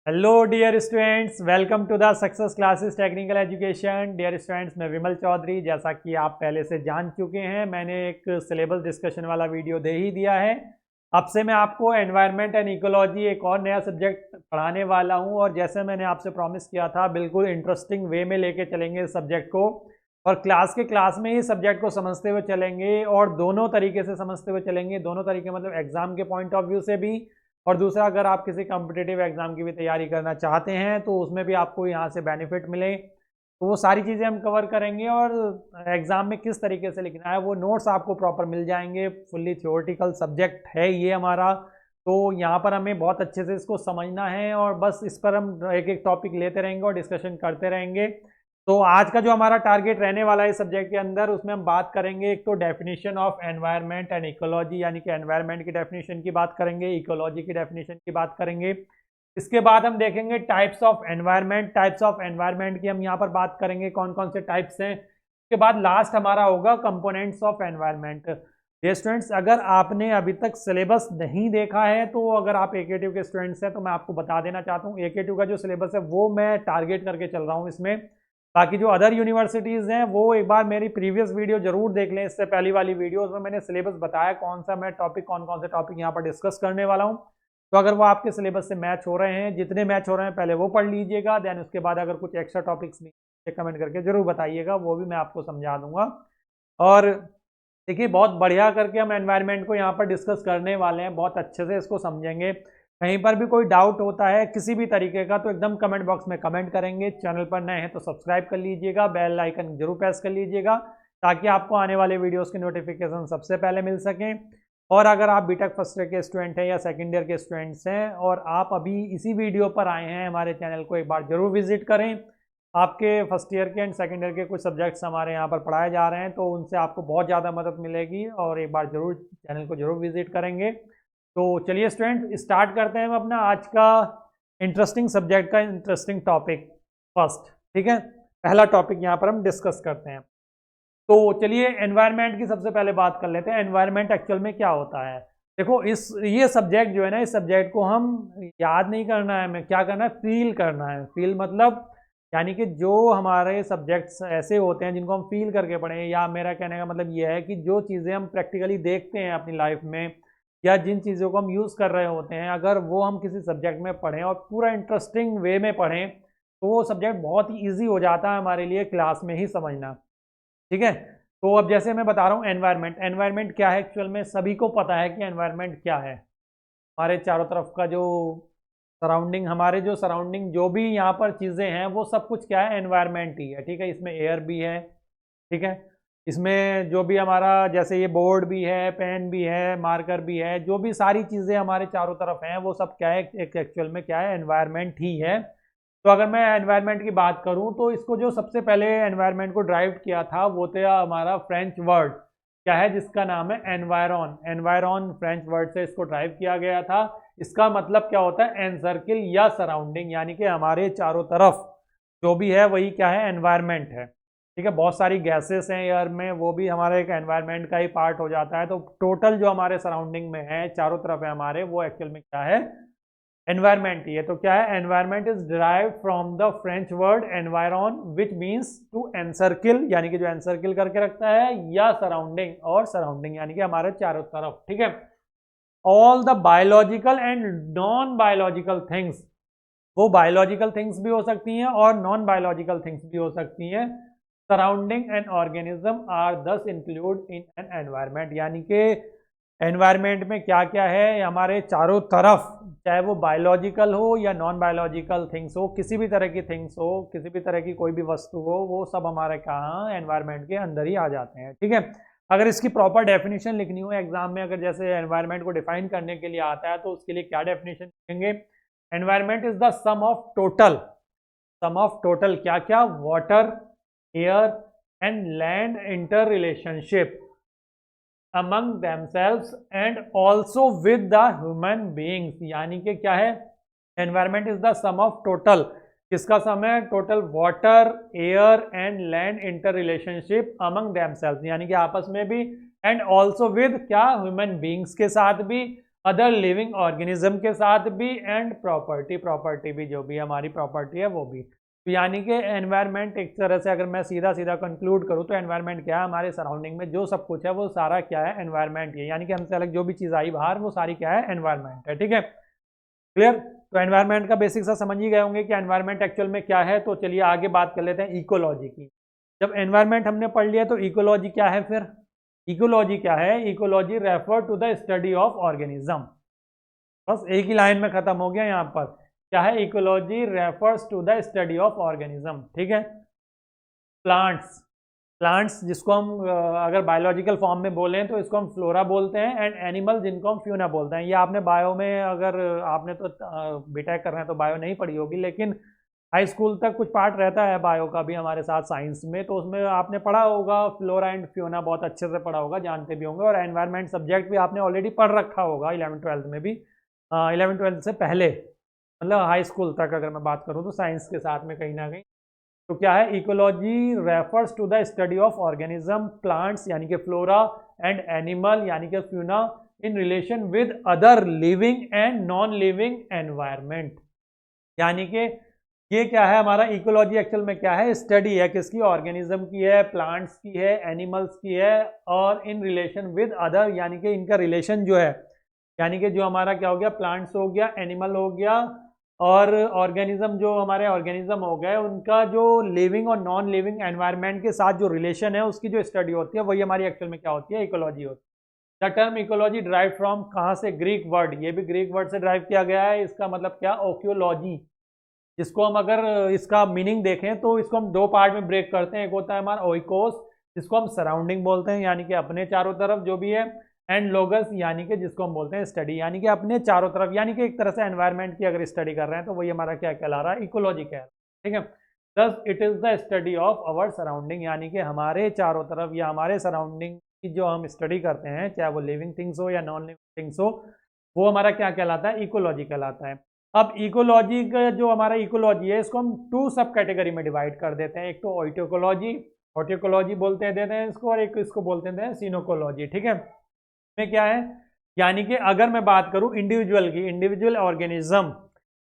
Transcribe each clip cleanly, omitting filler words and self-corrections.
Hello dear students, welcome to the success classes technical education. Dear students, मैं विमल चौधरी। जैसा कि आप पहले से जान चुके हैं, मैंने एक सिलेबस डिस्कशन वाला वीडियो दे ही दिया है। अब से मैं आपको एनवायरनमेंट एंड इकोलॉजी एक और नया सब्जेक्ट पढ़ाने वाला हूं, और जैसे मैंने आपसे प्रॉमिस किया था, बिल्कुल इंटरेस्टिंग वे में लेके चलेंगे इस सब्जेक्ट को, और क्लास में ही सब्जेक्ट को समझते हुए चलेंगे, और दोनों तरीके से समझते हुए चलेंगे। दोनों तरीके मतलब एग्जाम के पॉइंट ऑफ व्यू से भी, और दूसरा अगर आप किसी कॉम्पिटिटिव एग्जाम की भी तैयारी करना चाहते हैं तो उसमें भी आपको यहाँ से बेनिफिट मिले। तो वो सारी चीज़ें हम कवर करेंगे, और एग्जाम में किस तरीके से लिखना है वो नोट्स आपको प्रॉपर मिल जाएंगे। फुल्ली थ्योरेटिकल सब्जेक्ट है ये हमारा, तो यहाँ पर हमें बहुत अच्छे से इसको समझना है, और बस इस पर हम एक एक टॉपिक लेते रहेंगे और डिस्कशन करते रहेंगे। तो आज का जो हमारा टारगेट रहने वाला है इस सब्जेक्ट के अंदर, उसमें हम बात करेंगे एक तो definition of environment and ecology, यानी कि एनवायरनमेंट की डेफिनेशन की बात करेंगे, इकोलॉजी की डेफिनेशन की बात करेंगे। इसके बाद हम देखेंगे टाइप्स ऑफ एनवायरनमेंट की हम यहाँ पर बात करेंगे, कौन कौन से टाइप्स हैं। उसके बाद लास्ट हमारा होगा कंपोनेंट्स ऑफ एनवायरनमेंट। ये स्टूडेंट्स, अगर आपने अभी तक सिलेबस नहीं देखा है, तो अगर आप AK2 के स्टूडेंट्स हैं तो मैं आपको बता देना चाहता हूँ, AK2 का जो सिलेबस है वो मैं टारगेट करके चल रहा हूँ इसमें। बाकी जो अदर यूनिवर्सिटीज़ हैं वो एक बार मेरी प्रीवियस वीडियो जरूर देख लें, इससे पहली वाली वीडियो, उसमें मैंने सिलेबस बताया कौन कौन से टॉपिक यहाँ पर डिस्कस करने वाला हूँ। तो अगर वो आपके सिलेबस से मैच हो रहे हैं, जितने मैच हो रहे हैं पहले वो पढ़ लीजिएगा, देन उसके बाद अगर कुछ एक्स्ट्रा टॉपिक्स नहीं, कमेंट करके जरूर बताइएगा, वो भी मैं आपको समझा दूंगा। और देखिए, बहुत बढ़िया करके हम एनवायरनमेंट को यहाँ पर डिस्कस करने वाले हैं, बहुत अच्छे से इसको समझेंगे। कहीं पर भी कोई डाउट होता है किसी भी तरीके का तो एकदम कमेंट बॉक्स में कमेंट करेंगे। चैनल पर नए हैं तो सब्सक्राइब कर लीजिएगा, बेल आइकन जरूर प्रेस कर लीजिएगा, ताकि आपको आने वाले वीडियोस की नोटिफिकेशन सबसे पहले मिल सकें। और अगर आप बीटेक फर्स्ट ईयर के स्टूडेंट हैं या सेकेंड ईयर के स्टूडेंट्स हैं, और आप अभी इसी वीडियो पर आए हैं, हमारे चैनल को एक बार जरूर विजिट करें। आपके फर्स्ट ईयर के एंड सेकेंड ईयर के कुछ सब्जेक्ट्स हमारे यहाँ पर पढ़ाए जा रहे हैं, तो उनसे आपको बहुत ज़्यादा मदद मिलेगी, और एक बार जरूर चैनल को जरूर विजिट करेंगे। तो चलिए स्टूडेंट, स्टार्ट करते हैं हम अपना आज का इंटरेस्टिंग सब्जेक्ट का इंटरेस्टिंग टॉपिक फर्स्ट। ठीक है, पहला टॉपिक यहाँ पर हम डिस्कस करते हैं। तो चलिए एनवायरनमेंट की सबसे पहले बात कर लेते हैं। एनवायरनमेंट एक्चुअल में क्या होता है? देखो, ये सब्जेक्ट जो है ना, इस सब्जेक्ट को हम याद नहीं करना है, हमें क्या करना है, फील करना है। फील मतलब यानी कि जो हमारे सब्जेक्ट्स ऐसे होते हैं जिनको हम फील करके पढ़ें, या मेरा कहने का मतलब ये है कि जो चीज़ें हम प्रैक्टिकली देखते हैं अपनी लाइफ में, या जिन चीज़ों को हम यूज़ कर रहे होते हैं, अगर वो हम किसी सब्जेक्ट में पढ़ें और पूरा इंटरेस्टिंग वे में पढ़ें, तो वो सब्जेक्ट बहुत ही ईजी हो जाता है हमारे लिए क्लास में ही समझना। ठीक है, तो अब जैसे मैं बता रहा हूँ एनवायरनमेंट, एनवायरनमेंट क्या है एक्चुअल में, सभी को पता है कि एनवायरनमेंट क्या है। हमारे चारों तरफ का जो सराउंडिंग, हमारे जो सराउंडिंग जो भी यहाँ पर चीज़ें हैं, वो सब कुछ क्या है, एनवायरनमेंट ही है। ठीक है, इसमें एयर भी है, ठीक है, इसमें जो भी हमारा, जैसे ये बोर्ड भी है, पेन भी है, मार्कर भी है, जो भी सारी चीज़ें हमारे चारों तरफ हैं, वो सब क्या है, एक एक्चुअल में क्या है, एनवायरनमेंट ही है। तो अगर मैं एनवायरनमेंट की बात करूं, तो इसको जो सबसे पहले एनवायरनमेंट को ड्राइव किया था वो था हमारा फ्रेंच वर्ड, क्या है, जिसका नाम है एनवायरन। एनवायरन फ्रेंच वर्ड से इसको ड्राइव किया गया था। इसका मतलब क्या होता है, एनसर्किल या सराउंडिंग, यानी कि हमारे चारों तरफ जो भी है वही क्या है, एनवायरनमेंट है। ठीक है, बहुत सारी गैसेस हैं एयर में, वो भी हमारे एक एनवायरनमेंट का ही पार्ट हो जाता है। तो टोटल जो हमारे सराउंडिंग में है, चारों तरफ है हमारे, वो एक्चुअल में क्या है, एनवायरमेंट ही है। तो क्या है, environment is derived from the French word environ, which means to encircle, यानी कि जो एनसर्किल करके रखता है, या सराउंडिंग, और सराउंडिंग यानी कि हमारे चारों तरफ। ठीक है, all the biological and non biological things, वो बायोलॉजिकल थिंग्स भी हो सकती हैं और नॉन बायोलॉजिकल थिंग्स भी हो सकती हैं। सराउंडिंग एन ऑर्गेनिज्म आर दस इंक्लूड इन एन एनवायरमेंट, यानी कि एनवायरमेंट में क्या क्या है, हमारे चारों तरफ, चाहे वो बायोलॉजिकल हो या नॉन बायोलॉजिकल थिंग्स हो, किसी भी तरह की थिंग्स हो, किसी भी तरह की कोई भी वस्तु हो, वो सब हमारे कहाँ, एनवायरमेंट के अंदर ही आ जाते हैं। ठीक है, अगर इसकी प्रॉपर डेफिनेशन लिखनी हो एग्जाम में, अगर जैसे एनवायरमेंट को डिफाइन करने के लिए आता है, तो उसके लिए क्या डेफिनेशन लिखेंगे, environment is the sum of total क्या क्या, water, air and land inter relationship among themselves and also with the human beings, यानी कि क्या है, environment is the sum of total, किसका सम है, total water, air and land inter relationship among themselves, यानी कि आपस में भी, एंड ऑल्सो विद क्या, ह्यूमन बींग्स के साथ भी, अदर लिविंग ऑर्गेनिज्म के साथ भी, एंड प्रॉपर्टी भी, जो भी हमारी प्रॉपर्टी है वो भी। तो यानी कि एनवायरनमेंट एक तरह से अगर मैं सीधा सीधा कंक्लूड करूँ तो एनवायरनमेंट क्या है, हमारे सराउंडिंग में जो सब कुछ है वो सारा क्या है, एनवायरनमेंट ही है। यानी कि हमसे अलग जो भी चीज़ आई बाहर वो सारी क्या है, एनवायरनमेंट है। ठीक है, क्लियर। तो एनवायरनमेंट का बेसिक सा समझ ही गए होंगे कि एनवायरनमेंट एक्चुअल में क्या है। तो चलिए आगे बात कर लेते हैं इकोलॉजी की। जब एनवायरनमेंट हमने पढ़ लिया तो इकोलॉजी क्या है फिर। इकोलॉजी क्या है, ecology refer to the study of organism. बस एक ही लाइन में खत्म हो गया यहाँ पर। क्या है, ecology refers to the study of organism. ठीक है, प्लांट्स, प्लांट्स जिसको हम अगर बायोलॉजिकल फॉर्म में बोलें तो इसको हम फ्लोरा बोलते हैं, एंड एनिमल जिनको हम फ्यूना बोलते हैं। ये आपने बायो में, अगर आपने तो बीटेक कर रहे हैं तो बायो नहीं पढ़ी होगी, लेकिन हाई स्कूल तक कुछ पार्ट रहता है बायो का भी हमारे साथ साइंस में, तो उसमें आपने पढ़ा होगा फ्लोरा एंड फ्यूना, बहुत अच्छे से पढ़ा होगा, जानते भी होंगे। और एनवायरनमेंट सब्जेक्ट भी आपने ऑलरेडी पढ़ रखा होगा 11th-12th में भी, 11th-12th से पहले, मतलब हाई स्कूल तक अगर मैं बात करूँ तो साइंस के साथ में कहीं ना कहीं। तो क्या है, ecology refers to the study of organism, plants यानी कि फ्लोरा, एंड एनिमल यानी कि fauna, in relation with other living and non living environment. यानी कि ये क्या है, हमारा इकोलॉजी एक्चुअल में क्या है, स्टडी है किसकी, ऑर्गेनिज्म की है, प्लांट्स की है, एनिमल्स की है, और इन रिलेशन विद अदर, यानी कि इनका रिलेशन जो है, यानी कि जो हमारा क्या हो गया, प्लांट्स हो गया, एनिमल हो गया, और ऑर्गेनिज्म, जो हमारे ऑर्गेनिज्म हो गए, उनका जो लिविंग और नॉन लिविंग एनवायरनमेंट के साथ जो रिलेशन है उसकी जो स्टडी होती है वही हमारी एक्चुअल में क्या होती है, इकोलॉजी होती है। The term ecology drive from, कहाँ से, ग्रीक वर्ड, ये भी ग्रीक वर्ड से ड्राइव किया गया है। इसका मतलब क्या, ओक्योलॉजी, जिसको हम अगर इसका मीनिंग देखें तो इसको हम दो पार्ट में ब्रेक करते हैं। एक होता है हमारा ओइकोस, जिसको हम सराउंडिंग बोलते हैं, यानी कि अपने चारों तरफ जो भी है, एंड लोगस यानी कि जिसको हम बोलते हैं स्टडी, यानी कि अपने चारों तरफ, यानी कि एक तरह से एनवायरनमेंट की अगर स्टडी कर रहे हैं तो वही हमारा क्या कहला रहा है, इकोलॉजी कह रहा है। ठीक है, thus it is the study of our surrounding, यानी कि हमारे चारों तरफ या हमारे सराउंडिंग की जो हम स्टडी करते हैं, चाहे वो लिविंग थिंग्स हो या नॉन लिविंग थिंग्स हो, वो हमारा क्या कहलाता है, इकोलॉजी कहलाता है। अब इकोलॉजी का जो हमारा इकोलॉजी है इसको हम टू सब कैटेगरी में डिवाइड कर देते हैं। एक तो ऑर्टिकोलॉजी, ऑर्टिकोलॉजी बोलते देते हैं इसको, और एक इसको बोलते हैं सीनोकोलॉजी। ठीक है, में क्या है, यानी कि अगर मैं बात करूं इंडिविजुअल की, इंडिविजुअल ऑर्गेनिज्म,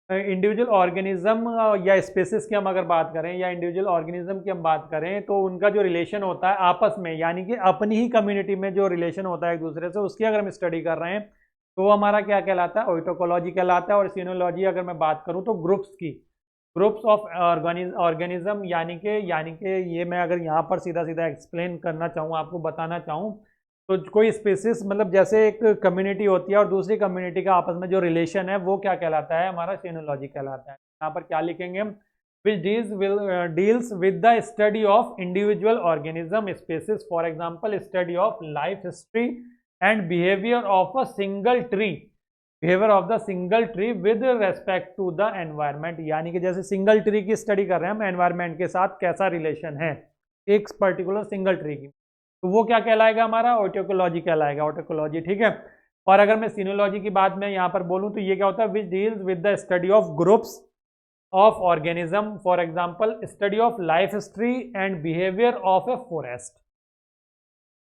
इंडिविजुअल ऑर्गेनिज्म या स्पेसिस की हम अगर बात करें, या इंडिविजुअल ऑर्गेनिज्म की हम बात करें, तो उनका जो रिलेशन होता है आपस में, यानी कि अपनी ही कम्युनिटी में जो रिलेशन होता है एक दूसरे से, उसकी अगर हम स्टडी कर रहे हैं तो वो हमारा क्या कहलाता है, ऑर्टिकोलॉजी कहलाता है। और सीनोलॉजी अगर मैं बात करूं तो ग्रुप्स की, ग्रुप्स ऑफ ऑर्गेनिज्म, यानी कि ये मैं अगर यहाँ पर सीधा सीधा एक्सप्लेन करना चाहूँ, आपको बताना चाहूँ, तो कोई स्पेसिस, मतलब जैसे एक कम्युनिटी होती है और दूसरी कम्युनिटी का आपस में जो रिलेशन है वो क्या कहलाता है, हमारा सीनोलॉजी कहलाता है। यहाँ पर क्या लिखेंगे हम, which deals with the study of individual organism species, for example study of life history and behavior of a single tree, behavior of the single tree with respect to the environment। यानी कि जैसे single tree की study कर रहे हैं हम, environment के साथ कैसा रिलेशन है एक पर्टिकुलर सिंगल ट्री की, तो वो क्या कहलाएगा, हमारा ऑर्टिकोलॉजी कहलाएगा, ऑर्टिकोलॉजी। ठीक है, और अगर मैं सीनोलॉजी की बात मैं यहाँ पर बोलूँ तो ये क्या होता है, which deals with the study of groups of organism, for example study of life history and behaviour of a forest.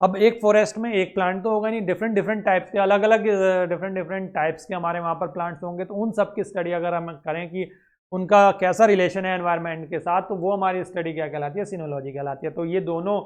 अब एक फॉरेस्ट में एक प्लांट तो होगा नहीं, डिफरेंट डिफरेंट टाइप्स के, अलग अलग डिफरेंट डिफरेंट टाइप्स के हमारे वहाँ पर प्लांट्स होंगे, तो उन सब की स्टडी अगर हम करें कि उनका कैसा रिलेशन है एनवायरनमेंट के साथ, तो वो हमारी स्टडी क्या कहलाती है, सीनोलॉजी कहलाती है। तो ये दोनों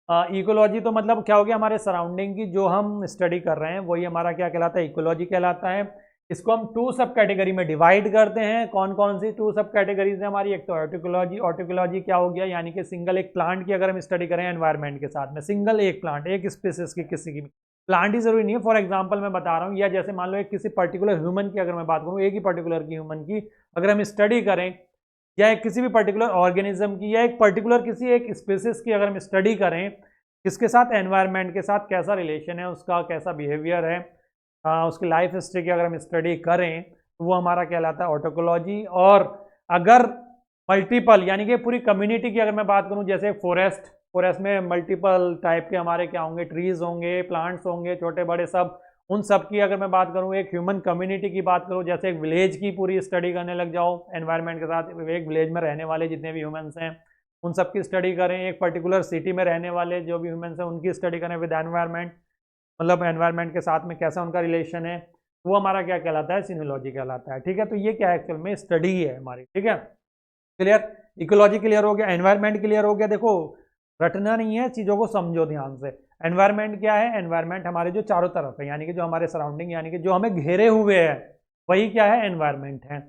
इकोलॉजी तो मतलब क्या हो गया, हमारे सराउंडिंग की जो हम स्टडी कर रहे हैं वही हमारा क्या कहलाता है, इकोलॉजी कहलाता है। इसको हम टू सब कैटेगरी में डिवाइड करते हैं। कौन कौन सी टू सब कैटेगरीज है हमारी, एक तो ऑर्टिकोलॉजी, ऑर्टिकोलॉजी क्या हो गया, यानी कि सिंगल एक प्लांट की अगर हम स्टडी करें एनवायरनमेंट के साथ में, सिंगल एक प्लांट, एक स्पीसीज की, किसी की भी प्लांट ही जरूरी नहीं है, फॉर एग्जाम्पल मैं बता रहा हूँ, या जैसे मान लो एक किसी पर्टिकुलर ह्यूमन की अगर मैं बात करूँ, एक ही पर्टिकुलर की ह्यूमन की अगर हम स्टडी करें, या एक किसी भी पर्टिकुलर ऑर्गेनिज्म की, या एक पर्टिकुलर किसी एक स्पीसीज की अगर हम स्टडी करें, किसके साथ, एनवायरनमेंट के साथ कैसा रिलेशन है उसका, कैसा बिहेवियर है, उसकी लाइफ हिस्ट्री की अगर हम स्टडी करें तो वो हमारा कहलाता है ऑर्टिकोलॉजी। और अगर मल्टीपल, यानी कि पूरी कम्युनिटी की अगर मैं बात करूं, जैसे फॉरेस्ट, फॉरेस्ट में मल्टीपल टाइप के हमारे क्या होंगे, ट्रीज होंगे, प्लांट्स होंगे, छोटे बड़े सब, उन सब की अगर मैं बात करूं, एक ह्यूमन कम्युनिटी की बात करूं, जैसे एक विलेज की पूरी स्टडी करने लग जाओ एनवायरनमेंट के साथ, एक विलेज में रहने वाले जितने भी ह्यूमन्स हैं उन सब की स्टडी करें, एक पर्टिकुलर सिटी में रहने वाले जो भी ह्यूमन्स हैं उनकी स्टडी करें विद एनवायरनमेंट, मतलब एनवायरनमेंट के साथ में कैसा उनका रिलेशन है, वो हमारा क्या कहलाता है, सीनोलॉजी कहलाता है। ठीक है, तो ये क्या है, एक्चुअल में स्टडी है हमारी। ठीक है, क्लियर, इकोलॉजी क्लियर हो गया, एनवायरनमेंट क्लियर हो गया। देखो रटना नहीं है, चीज़ों को समझो ध्यान से। एनवायरनमेंट क्या है, एनवायरनमेंट हमारे जो चारों तरफ है, यानी कि जो हमारे सराउंडिंग, यानी कि जो हमें घेरे हुए है, वही क्या है, एनवायरनमेंट है।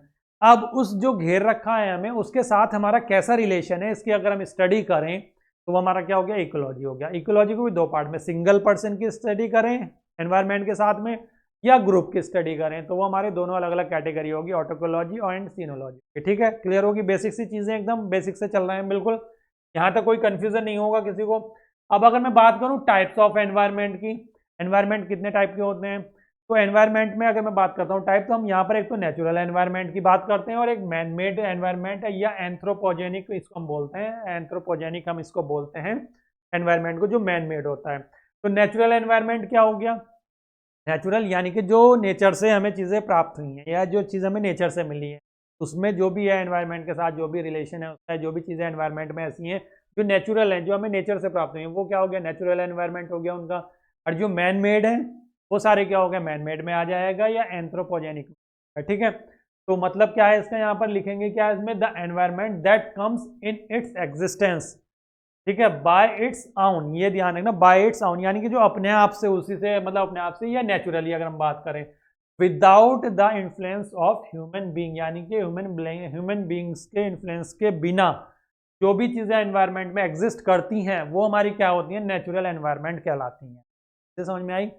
अब उस जो घेर रखा है हमें, उसके साथ हमारा कैसा रिलेशन है, इसकी अगर हम स्टडी करें तो वो हमारा क्या हो गया, इकोलॉजी हो गया। इकोलॉजी को भी दो पार्ट में, सिंगल पर्सन की स्टडी करें एनवायरनमेंट के साथ में, या ग्रुप की स्टडी करें, तो वो हमारे दोनों अलग अलग कैटेगरी होगी, ऑटोकोलॉजी और एंड सीनोलॉजी। ठीक है, क्लियर होगी, बेसिक सी चीजें एकदम बेसिक से चल रहे हैं बिल्कुल, यहाँ तक कोई कंफ्यूजन नहीं होगा किसी को। अब अगर मैं बात करूँ टाइप्स ऑफ एनवायरनमेंट की, एनवायरनमेंट कितने टाइप के होते हैं, तो एनवायरनमेंट में अगर मैं बात करता हूँ टाइप, तो हम यहाँ पर एक तो नेचुरल एनवायरनमेंट की बात करते हैं, और एक मैन मेड एनवायरनमेंट है, या एंथ्रोपोजेनिक इसको हम बोलते हैं, एंथ्रोपोजेनिक हम इसको बोलते हैं एनवायरनमेंट को, जो मैन मेड होता है। तो नेचुरल एनवायरनमेंट क्या हो गया, नेचुरल यानी कि जो नेचर से हमें चीज़ें प्राप्त हुई हैं, या जो चीज़ हमें नेचर से मिली है, उसमें जो भी है एनवायरनमेंट के साथ जो भी रिलेशन है उसका, जो भी चीज़ें एनवायरनमेंट में ऐसी हैं जो नेचुरल हैं, जो हमें नेचर से प्राप्त हुई हैं, वो क्या हो गया, नेचुरल एनवायरनमेंट हो गया उनका। और जो मैन मेड है वो सारे क्या हो गया, मैन मेड में आ जाएगा, या एंथ्रोपोजेनिक। ठीक है, तो मतलब क्या है इसका, यहाँ पर लिखेंगे क्या है इसमें, the environment that comes in its existence. ठीक है, बाय इट्स आउन, ये ध्यान रखना, बाय इट्स आउन यानी कि जो अपने आप से, उसी से, मतलब अपने आप से, या नेचुरली अगर हम बात करें, without the influence of human being, यानी कि ह्यूमन बीइंग्स के इन्फ्लुएंस के बिना जो भी चीज़ें एनवायरनमेंट में एग्जिस्ट करती हैं, वो हमारी क्या होती हैं, नेचुरल एनवायरनमेंट कहलाती हैं। ये समझ में आई,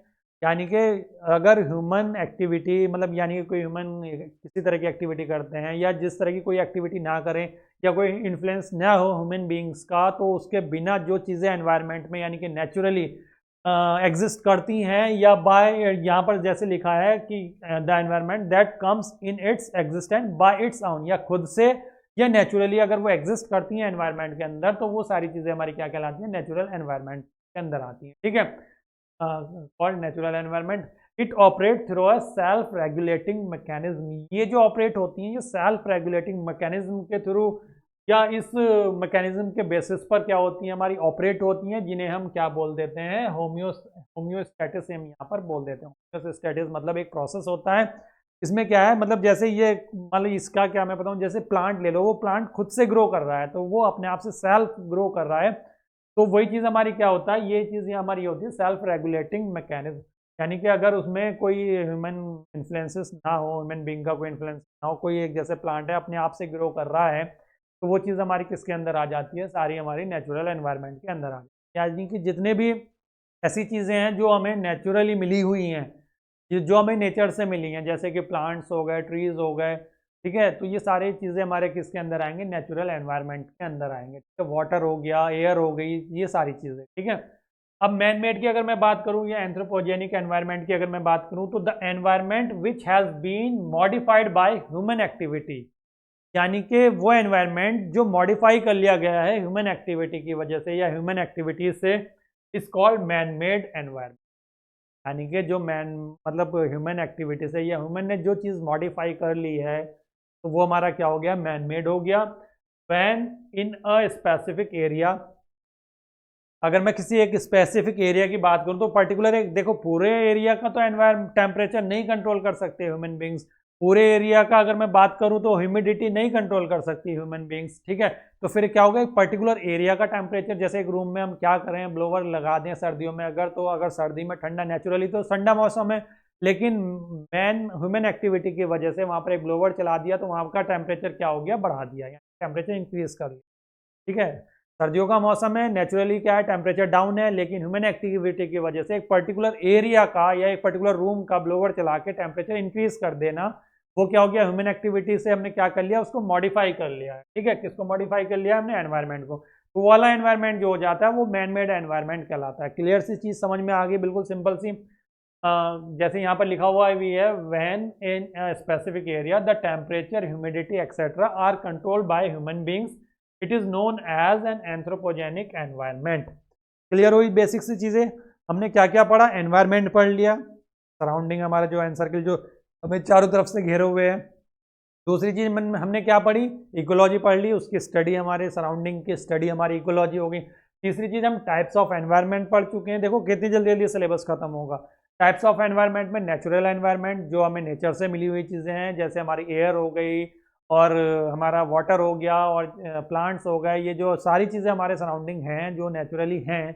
यानी कि अगर ह्यूमन एक्टिविटी, मतलब यानी कि कोई ह्यूमन किसी तरह की एक्टिविटी करते हैं, या जिस तरह की कोई एक्टिविटी ना करें, या कोई इन्फ्लुएंस ना हो ह्यूमन बीइंग्स का, तो उसके बिना जो चीज़ें एनवायरनमेंट में यानी कि नेचुरली एग्जिस्ट करती हैं, या बाय, यहाँ पर जैसे लिखा है कि the environment that comes in its existence bye its own, या खुद से या नेचुरली अगर वो एग्जिस्ट करती हैं एनवायरनमेंट के अंदर, तो वो सारी चीज़ें हमारी क्या कहलाती हैं, नेचुरल एनवायरनमेंट के अंदर आती हैं। ठीक है, called natural environment. It operate through a self regulating mechanism, ये जो ऑपरेट होती हैं ये सेल्फ रेगुलेटिंग मैकेनिज्म के थ्रू, या इस मैकेनिज्म के बेसिस पर क्या होती हैं, हमारी ऑपरेट होती हैं, जिन्हें हम क्या बोल देते हैं, होम्योस्टैटिस हम यहाँ पर बोल देते हैं। होम्योस्टैटिस मतलब एक प्रोसेस होता है, इसमें क्या है, मतलब जैसे ये, मतलब इसका क्या मैं बताऊँ, जैसे प्लांट ले लो, वो प्लांट खुद से ग्रो कर रहा है, तो वो अपने आप से सेल्फ ग्रो कर रहा है, तो वही चीज़ हमारी क्या होता है, ये चीज़ हमारी होती है सेल्फ रेगुलेटिंग मैकेनिज्म। यानी कि अगर उसमें कोई ह्यूमन इन्फ्लुएंसेस ना हो, ह्यूमन बीइंग का कोई इन्फ्लुएंस ना हो, कोई एक जैसे प्लांट है अपने आप से ग्रो कर रहा है, तो वो चीज़ हमारी किसके अंदर आ जाती है, सारी हमारी नेचुरल एनवायरनमेंट के अंदर आ जाती है। यानी कि जितने भी ऐसी चीज़ें हैं जो हमें नेचुरली मिली हुई हैं, जो हमें नेचर से मिली हैं, जैसे कि प्लांट्स हो गए, ट्रीज हो गए, ठीक है, तो ये सारी चीज़ें हमारे किसके अंदर आएंगे, नेचुरल एनवायरनमेंट के अंदर आएंगे। ठीक है, वाटर हो गया, एयर हो गई, ये सारी चीज़ें। ठीक है, अब मैन मेड की अगर मैं बात करूं, या एंथ्रोपोजेनिक एनवायरनमेंट की अगर मैं बात करूं, तो the environment which has been modified by human activity, यानी कि वो एनवायरनमेंट जो मॉडिफाई कर लिया गया है ह्यूमन एक्टिविटी की वजह से, या ह्यूमन एक्टिविटीज से, is called man made environment. यानी कि जो मैन, मतलब ह्यूमन एक्टिविटी से, या ह्यूमन ने जो चीज़ मॉडिफाई कर ली है, तो वो हमारा क्या हो गया, मैन मेड हो गया। Van in a specific area, अगर मैं किसी एक स्पेसिफिक एरिया की बात करूं, तो पर्टिकुलर एक, देखो पूरे एरिया का तो एनवायरमेंट टेम्परेचर नहीं कंट्रोल कर सकते ह्यूमन बींग्स। पूरे एरिया का अगर मैं बात करूं तो ह्यूमिडिटी नहीं कंट्रोल कर सकती ह्यूमन बींग्स। ठीक है, तो फिर क्या होगा, एक पर्टिकुलर एरिया का टेम्परेचर, जैसे एक रूम में हम क्या करें, ब्लोवर लगा दें सर्दियों में अगर, तो अगर सर्दी में ठंडा, नेचुरली तो ठंडा मौसम है, लेकिन मैन ह्यूमन एक्टिविटी की वजह से वहाँ पर एक ब्लोवर चला दिया, तो वहाँ का टेम्परेचर क्या हो गया, बढ़ा दिया, टेम्परेचर इंक्रीज कर दिया। ठीक है, सर्दियों का मौसम है, नेचुरली क्या है, टेम्परेचर डाउन है, लेकिन ह्यूमन एक्टिविटी की वजह से एक पर्टिकुलर एरिया का या एक पर्टिकुलर रूम का ब्लोवर चला के टेम्परेचर इंक्रीज कर देना, वो क्या हो गया, ह्यूमन एक्टिविटी से हमने क्या कर लिया, उसको मॉडिफाई कर लिया है। ठीक है, किसको मॉडिफाई कर लिया हमने, एनवायरनमेंट को। तो वाला एनवायरनमेंट जो हो जाता है वो मैन मेड एनवायरनमेंट कहलाता है। क्लियर सी चीज समझ में आ गई, बिल्कुल सिंपल सी। जैसे यहाँ पर लिखा हुआ भी है, when in specific area the temperature, humidity etcetera are controlled by human beings, it is known as an anthropogenic environment. Clear हुई बेसिक सी चीजें। हमने क्या क्या पढ़ा, एनवायरनमेंट पढ़ लिया, सराउंडिंग हमारा जो एनसर्कल जो हमें चारों तरफ से घेरे हुए हैं। दूसरी चीज हमने क्या पढ़ी, इकोलॉजी पढ़ ली, उसकी स्टडी, हमारे सराउंडिंग की स्टडी हमारी इकोलॉजी हो गई। तीसरी चीज हम टाइप्स ऑफ एनवायरनमेंट पढ़ चुके हैं। देखो कितनी जल्दी जल्दी सिलेबस खत्म होगा। टाइप्स ऑफ एनवायरनमेंट में नेचुरल एनवायरनमेंट जो हमें नेचर से मिली हुई चीज़ें हैं, जैसे हमारी एयर हो गई और हमारा वाटर हो गया और प्लांट्स हो गए, ये जो सारी चीज़ें हमारे सराउंडिंग हैं जो नेचुरली हैं,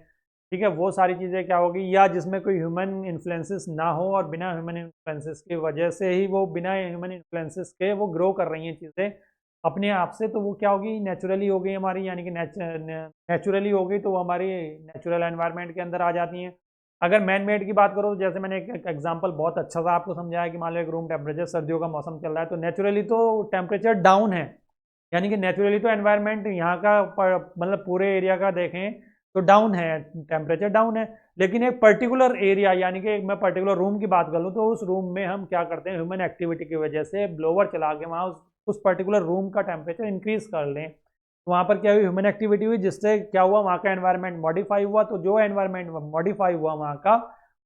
ठीक है, वो सारी चीज़ें क्या होगी, या जिसमें कोई ह्यूमन इन्फ्लुएंसेस ना हो और बिना ह्यूमन इन्फ्लुएंसेस की वजह से ही वो बिना ह्यूमन इन्फ्लुएंसेस के वो ग्रो कर रही हैं चीज़ें अपने आप से, तो वो क्या होगी, नेचुरली हो गई हमारी, यानी कि नेचुरली हो गई तो वो हमारी नेचुरल एनवायरनमेंट के अंदर आ जाती हैं। अगर मैन मेड की बात करो, जैसे मैंने एक एग्जांपल बहुत अच्छा सा आपको समझाया कि मान लो एक रूम टेम्परेचर, सर्दियों का मौसम चल रहा है, तो नेचुरली तो टेम्परेचर डाउन है, यानी कि नेचुरली तो एनवायरनमेंट यहाँ का मतलब पूरे एरिया का देखें तो डाउन है, टेम्परेचर डाउन है, लेकिन एक पर्टिकुलर एरिया, यानी कि मैं पर्टिकुलर रूम की बात कर लूँ तो उस रूम में हम क्या करते हैं, ह्यूमन एक्टिविटी की वजह से ब्लोवर चला के वहाँ उस पर्टिकुलर रूम का टेम्परेचर इंक्रीज कर लें, तो वहाँ पर क्या हुई, ह्यूमन एक्टिविटी हुई, जिससे क्या हुआ, वहाँ का एनवायरनमेंट मॉडिफाई हुआ, तो जो एनवायरनमेंट मॉडिफाई हुआ वहाँ का,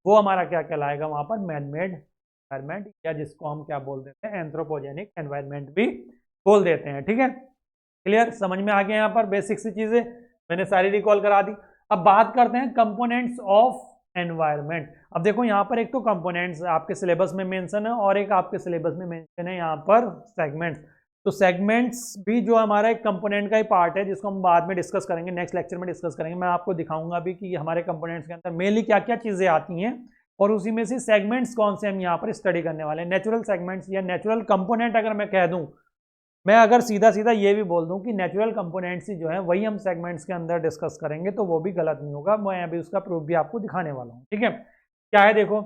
वो हमारा क्या कहलाएगा वहाँ पर, मैन मेड एनवायरनमेंट, या जिसको हम क्या बोल देते हैं, एंथ्रोपोजेनिक एनवायरनमेंट भी बोल देते हैं। ठीक है, क्लियर, समझ में आ गया, यहाँ पर बेसिक सी चीजें मैंने सारी रिकॉल करा दी। अब बात करते हैं कंपोनेंट्स ऑफ एनवायरनमेंट। अब देखो यहाँ पर एक तो कंपोनेंट्स आपके सिलेबस में मेंशन है और एक आपके सिलेबस में मेंशन है यहाँ पर सेगमेंट्स। तो सेगमेंट्स भी जो हमारा एक कंपोनेंट का ही पार्ट है, जिसको हम बाद में डिस्कस करेंगे, नेक्स्ट लेक्चर में डिस्कस करेंगे। मैं आपको दिखाऊंगा भी कि हमारे कंपोनेंट्स के अंदर मेनली क्या क्या चीजें आती हैं और उसी में से सेगमेंट्स कौन से हम यहाँ पर स्टडी करने वाले हैं। नेचुरल सेगमेंट्स या नेचुरल कंपोनेंट अगर मैं कह दूं, मैं अगर सीधा सीधा ये भी बोल दूं कि नेचुरल कंपोनेंट्स ही जो है वही हम सेगमेंट्स के अंदर डिस्कस करेंगे, तो वो भी गलत नहीं होगा। मैं अभी उसका प्रूफ भी आपको दिखाने वाला हूँ। ठीक है, क्या है देखो,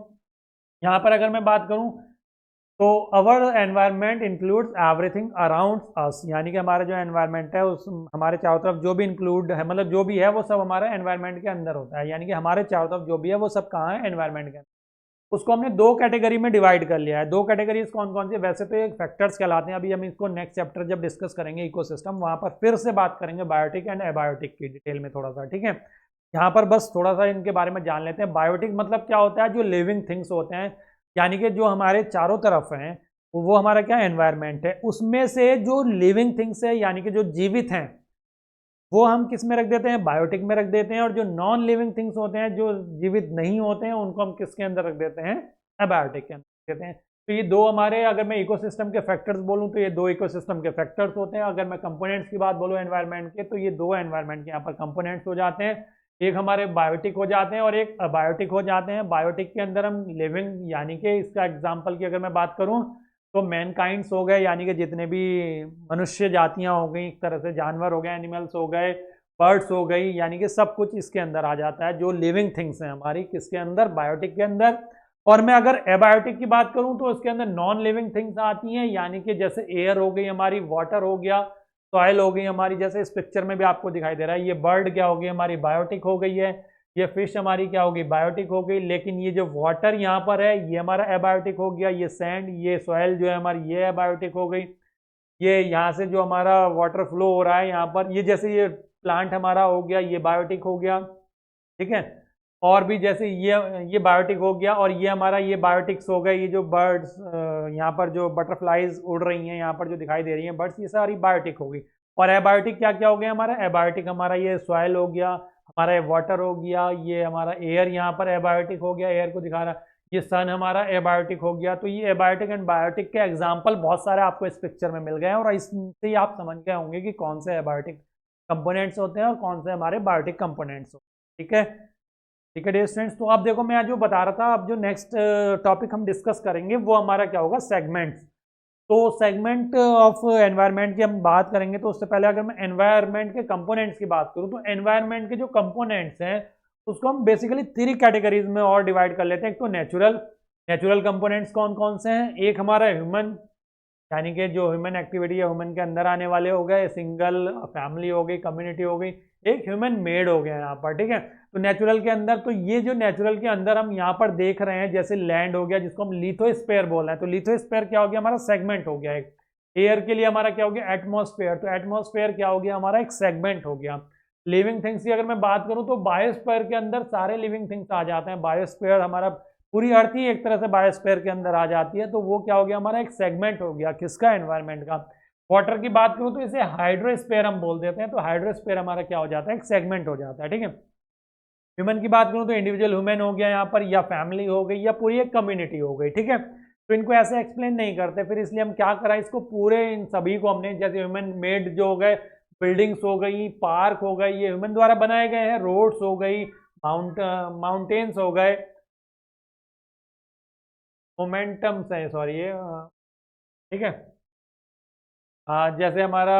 यहाँ पर अगर मैं बात करूँ तो our environment includes everything around us, यानी कि हमारा जो एनवायरनमेंट है उस हमारे चारों तरफ जो भी इंक्लूड है, मतलब जो भी है वो सब हमारे एनवायरनमेंट के अंदर होता है, यानी कि हमारे चारों तरफ जो भी है वो सब कहाँ है, एनवायरनमेंट के अंदर। उसको हमने दो कैटेगरी में डिवाइड कर लिया है। दो कैटेगरीज कौन कौन सी, वैसे तो एक फैक्टर्स कहलाते हैं, अभी हम इसको नेक्स्ट चैप्टर जब डिस्कस करेंगे इकोसिस्टम, वहां पर फिर से बात करेंगे बायोटिक एंड एबायोटिक की डिटेल में थोड़ा सा। ठीक है, यहाँ पर बस थोड़ा सा इनके बारे में जान लेते हैं। बायोटिक मतलब क्या होता है, जो लिविंग थिंग्स होते हैं, यानी कि जो हमारे चारों तरफ हैं वो हमारा क्या एनवायरनमेंट है, उसमें से जो लिविंग थिंग्स है यानी कि जो जीवित हैं वो हम किस में रख देते हैं, बायोटिक में रख देते हैं, और जो नॉन लिविंग थिंग्स होते हैं जो जीवित नहीं होते हैं उनको हम किसके अंदर रख देते हैं, एबायोटिक के अंदर देते हैं। तो ये दो हमारे, अगर मैं इकोसिस्टम के फैक्टर्स बोलूं तो ये दो इकोसिस्टम के फैक्टर्स होते हैं। अगर मैं कंपोनेंट्स की बात बोलूं एनवायरनमेंट के, तो ये दो एनवायरनमेंट के यहाँ पर कंपोनेंट्स हो जाते हैं, एक हमारे बायोटिक हो जाते हैं और एक अबायोटिक हो जाते हैं। बायोटिक के अंदर हम लिविंग, यानी कि इसका एग्जाम्पल की अगर मैं बात करूँ तो मैनकाइंड्स हो गए, यानी कि जितने भी मनुष्य जातियां हो गई, एक तरह से जानवर हो गए, एनिमल्स हो गए, बर्ड्स हो गई, यानी कि सब कुछ इसके अंदर आ जाता है जो लिविंग थिंग्स हैं हमारी, किसके अंदर, बायोटिक के अंदर। और मैं अगर एबायोटिक की बात करूं तो उसके अंदर नॉन लिविंग थिंग्स आती हैं, यानी कि जैसे एयर हो गई हमारी, वाटर हो गया, सॉइल हो गई हमारी, जैसे इस पिक्चर में भी आपको दिखाई दे रहा है, ये बर्ड क्या हो गई हमारी, बायोटिक हो गई है, ये फिश हमारी क्या होगी, बायोटिक हो गई। लेकिन ये जो वाटर यहाँ पर है ये हमारा एबायोटिक हो गया, ये सैंड, ये सॉइल जो है हमारी, ये एबायोटिक हो गई। ये यहाँ से जो हमारा वाटर फ्लो हो रहा है यहाँ पर, ये जैसे ये प्लांट हमारा हो गया, ये बायोटिक हो गया। ठीक है, और भी जैसे ये बायोटिक हो गया, और ये हमारा ये बायोटिक्स हो गए, ये जो बर्ड्स यहाँ पर जो बटरफ्लाइज उड़ रही हैं यहाँ पर जो दिखाई दे रही हैं बर्ड्स, ये सारी बायोटिक हो गई। और एबायोटिक क्या क्या हो गया हमारा, एबायोटिक हमारा ये सॉइल हो गया, हमारा ये वाटर हो गया, ये हमारा एयर यहाँ पर एबायोटिक हो गया, एयर को दिखा रहा, ये सन हमारा एबायोटिक हो गया। तो ये एबायोटिक एंड बायोटिक के एग्जाम्पल बहुत सारे आपको इस पिक्चर में मिल गए हैं, और इससे ही आप समझ गए होंगे कि कौन से एबायोटिक कंपोनेंट्स होते हैं और कौन से हमारे बायोटिक कंपोनेंट्स होते हैं। ठीक है, ठीक है डियर स्टूडेंट्स, तो अब देखो मैं जो बता रहा था, अब जो नेक्स्ट टॉपिक हम डिस्कस करेंगे वो हमारा क्या होगा, सेगमेंट्स। तो सेगमेंट ऑफ एनवायरनमेंट की हम बात करेंगे, तो उससे पहले अगर मैं एनवायरनमेंट के कंपोनेंट्स की बात करूं तो एनवायरनमेंट के जो कंपोनेंट्स हैं उसको हम बेसिकली 3 कैटेगरीज में और डिवाइड कर लेते हैं। एक तो नेचुरल कंपोनेंट्स कौन कौन से हैं, एक हमारा ह्यूमन, यानी कि जो ह्यूमन एक्टिविटी है ह्यूमन के अंदर आने वाले हो गए, सिंगल फैमिली हो गई, कम्युनिटी हो गई, एक ह्यूमन मेड हो गया यहाँ पर। ठीक है, तो नेचुरल के अंदर, तो ये जो नेचुरल के अंदर हम यहाँ पर देख रहे हैं, जैसे लैंड हो गया जिसको हम लिथोस्फीयर बोल रहे हैं, तो लिथोस्फीयर क्या हो गया हमारा, सेगमेंट हो गया एक। एयर के लिए हमारा क्या हो गया, एटमॉस्फेयर, तो एटमॉस्फेयर क्या हो गया हमारा, एक सेगमेंट हो गया। लिविंग थिंग्स की अगर मैं बात करूं तो बायोस्फीयर के अंदर सारे लिविंग थिंग्स आ जाते हैं। बायोस्फीयर हमारा पूरी अर्थ ही एक तरह से बायोस्फीयर के अंदर आ जाती है, तो वो क्या हो गया हमारा, एक सेगमेंट हो गया, किसका, एनवायरनमेंट का। वाटर की बात करूं तो इसे हाइड्रोस्फीयर हम बोल देते हैं, तो हाइड्रोस्फीयर हमारा क्या हो जाता है, एक सेगमेंट हो जाता है। ठीक है, ह्यूमन की बात करूं तो इंडिविजुअल ह्यूमन हो गया यहाँ पर, या फैमिली हो गई, या पूरी एक कम्युनिटी हो गई, ठीक है। तो इनको ऐसे एक्सप्लेन नहीं करते, फिर इसलिए हम क्या करा, इसको पूरे इन सभी को हमने, जैसे ह्यूमन मेड जो हो गए, बिल्डिंग्स हो गई, पार्क हो गए, ये ह्यूमन द्वारा बनाए गए हैं, रोड्स हो गई, माउंटेन्स हो गए, मोमेंटम्स है सॉरी ये, ठीक है। जैसे हमारा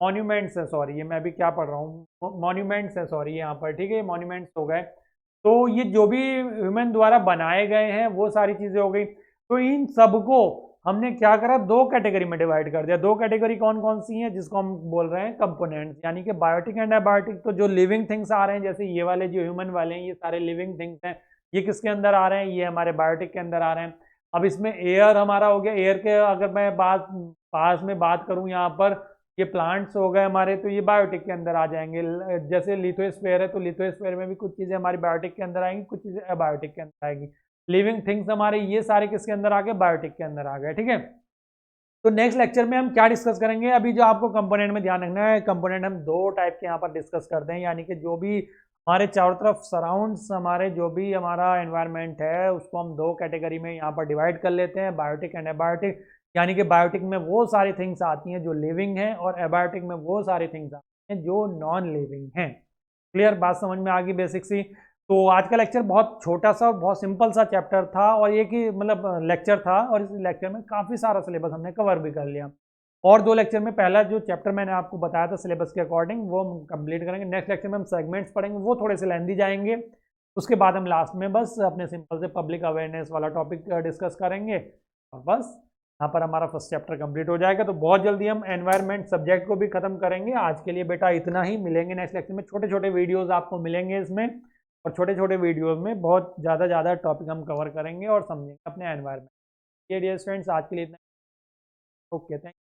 मॉन्यूमेंट्स है, सॉरी ये मैं अभी क्या पढ़ रहा हूँ, मॉन्यूमेंट्स है सॉरी यहाँ पर, ठीक है, मॉन्यूमेंट्स हो गए। तो ये जो भी ह्यूमन द्वारा बनाए गए हैं वो सारी चीज़ें हो गई। तो इन सबको हमने क्या करा, दो कैटेगरी में डिवाइड कर दिया। दो कैटेगरी कौन कौन सी हैं, जिसको हम बोल रहे हैं कंपोनेंट्स, यानी कि बायोटिक एंड एबायोटिक। तो जो लिविंग थिंग्स आ रहे हैं, जैसे ये वाले जो ह्यूमन वाले हैं, ये सारे लिविंग थिंग्स हैं, ये किसके अंदर आ रहे हैं, ये हमारे बायोटिक के अंदर आ रहे हैं। अब इसमें एयर हमारा हो गया, एयर के अगर मैं बात पास में बात करूं यहाँ पर, ये प्लांट्स हो गए हमारे, तो ये बायोटिक के अंदर आ जाएंगे। जैसे लिथोस्फीयर है, तो लिथोस्फीयर में भी कुछ चीज़ें हमारी बायोटिक के अंदर आएंगी, कुछ चीज़ें एबायोटिक के अंदर आएंगी। लिविंग थिंग्स हमारे ये सारे किसके अंदर आ गए, बायोटिक के अंदर आ गए, ठीक है। तो नेक्स्ट लेक्चर में हम क्या डिस्कस करेंगे, अभी जो आपको कंपोनेंट में ध्यान रखना है, कंपोनेंट हम दो टाइप के यहाँ पर डिस्कस करते हैं, यानी कि जो भी हमारे चारों तरफ सराउंड्स, हमारे जो भी हमारा एनवायरनमेंट है, उसको हम दो कैटेगरी में यहाँ पर डिवाइड कर लेते हैं, बायोटिक एंड एबायोटिक। यानी कि बायोटिक में वो सारी थिंग्स आती हैं जो लिविंग हैं, और एबायोटिक में वो सारी थिंग्स आती हैं जो नॉन लिविंग हैं। क्लियर, बात समझ में आ गई बेसिक सी। तो आज का लेक्चर बहुत छोटा सा और बहुत सिंपल सा चैप्टर था, और ये कि मतलब लेक्चर था, और इस लेक्चर में काफ़ी सारा सिलेबस हमने कवर भी कर लिया। और दो लेक्चर में पहला जो चैप्टर मैंने आपको बताया था सिलेबस के अकॉर्डिंग, वो हम कंप्लीट करेंगे। नेक्स्ट लेक्चर में हम सेगमेंट्स पढ़ेंगे, वो थोड़े से लेंदी जाएंगे। उसके बाद हम लास्ट में बस अपने सिंपल से पब्लिक अवेयरनेस वाला टॉपिक डिस्कस करेंगे, और बस यहाँ पर हमारा फर्स्ट चैप्टर कंप्लीट हो जाएगा। तो बहुत जल्दी हम एनवायरनमेंट सब्जेक्ट को भी खत्म करेंगे। आज के लिए बेटा इतना ही, मिलेंगे नेक्स्ट लेक्चर में। छोटे छोटे वीडियोस आपको मिलेंगे इसमें, और छोटे छोटे वीडियोस में बहुत ज़्यादा टॉपिक हम कवर करेंगे और समझेंगे अपने एनवायरनमेंट। डियर स्टूडेंट्स, आज के लिए इतना। Okay, thank you.